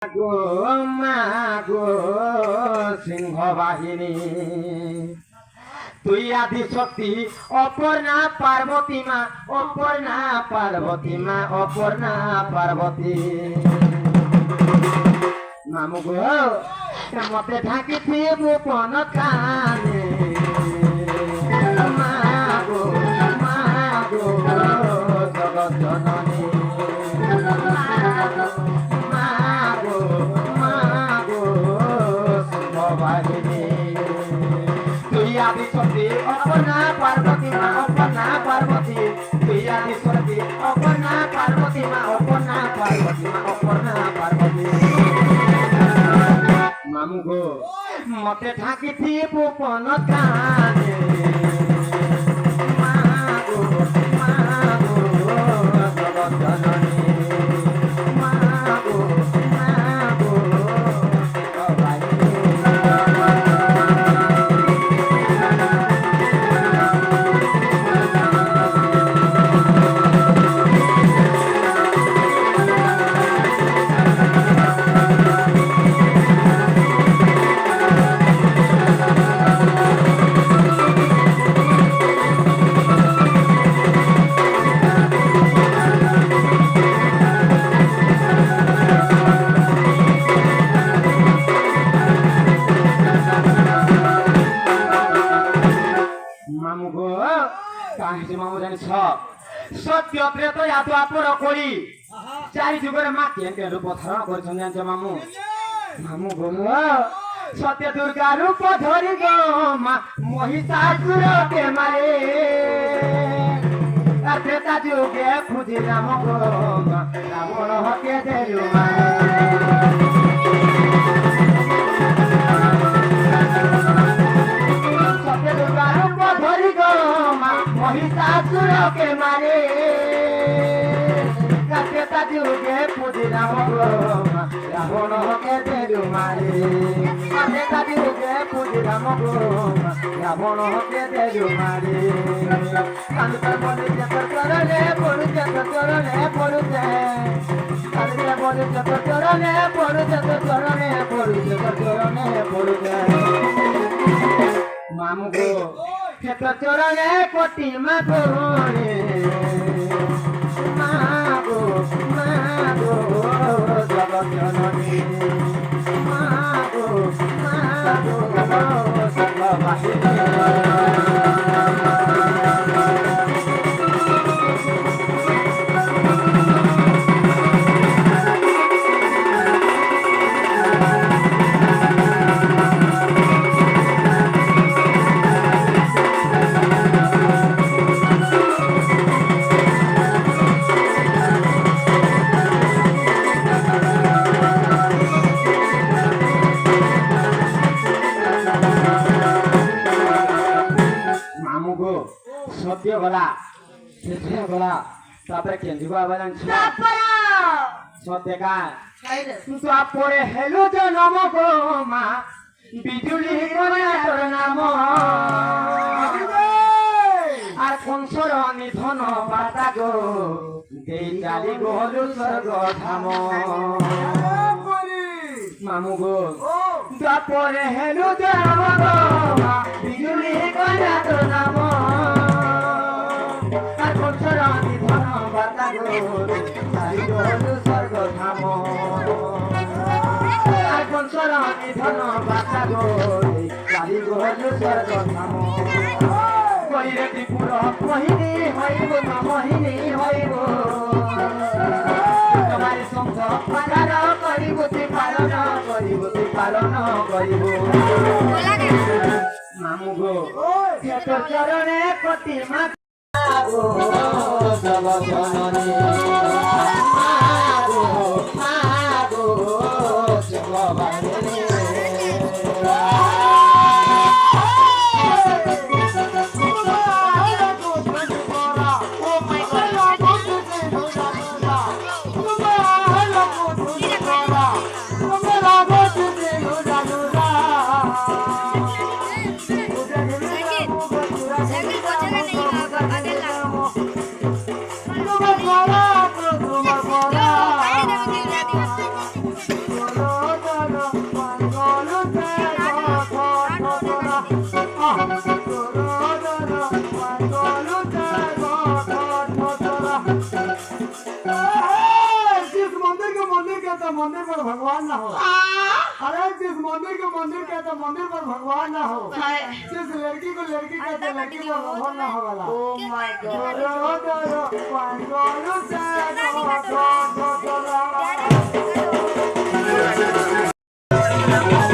গো মা গো সিংহ বাহিনী তুই আদি শক্তি অপর্ণা পার্বতী মা অপর্ণা পার্বতী মা অপর্ণা পার্বতী মামু গো মতে ঢাকিছি গোপন কানে মা গো জগৎ জননী তুই আদি শক্তি অপর্ণা পার্বতী মা অপর্ণা পার্বতী তুই আদি শক্তি অপর্ণা পার্বতী মা অপর্ণা পার্বতী মা অপর্ণা পার্বতী মামু গো মতে ঢাকিছি গোপন কানে মা গো জগৎ জননী সত্য প্রেত এত আপর করি চারি যুগের মা কেন রূপ ধারণ করেছেন জানছ মামু মামু গো সত্য দুর্গা রূপ ধরি গো মা মহিষাসুরকে মারে আর ত্রেতা যুগে খুঁজি রাম গো মা রাবণ হকে দেলু সত্য দুর্গা রূপ ধরি গো মা মহিষাসুরকে মারে ত্রেতা যুগে খুঁজি রাম গো মা রাবণ হকে দেলু মারে ত্রেতা যুগে খুঁজি রাম গো মা রাবণ হকে দেলু মারে কান্দুতার বলিছে তোর চরণে পড়ুছে তোর চরণে পড়ুছে কান্দুতার বলিছে তোর চরণে পড়ুছে তোর চরণে পড়ুছে তোর চরণে পড়ুছে মামু গো তোর চরণে কোটি মা গোরে মা গো জগৎ জননী মা গো সর্ববাহিনী সত্য গলা সেটা গলা তারপরে কেন্দ্র আবেদন সত্য গান তারপরে হেলো জনম গো মা বিজুলি তোর নাম আর কংসর নিধন বার্তা গো দেই চালি গলু স্বর্গ ধাম মামু গো তারপরে হেলো জনম গো মা বিজুলি তোর নাম স্বর্গ ধাম ধন বাতা গরি চারি গলু স্বর্গ ধাম কইরে ত্রিপুর মোহিনী হইব মা মোহিনী হইব তোমার সঙ্গ পালন করিব তুই পালন করিব তুই পালন করিব মামু গো তোর চরণে কোটি মা জগৎ জননী जिस मंदिर को मंदिर कहते मंदिर पर भगवान ना हो। अरे जिस मंदिर को मंदिर कहते मंदिर पर भगवान ना हो। जिस लड़की को लड़की कहते लड़की पर भगवान ना हो वाला। Oh my God. Oh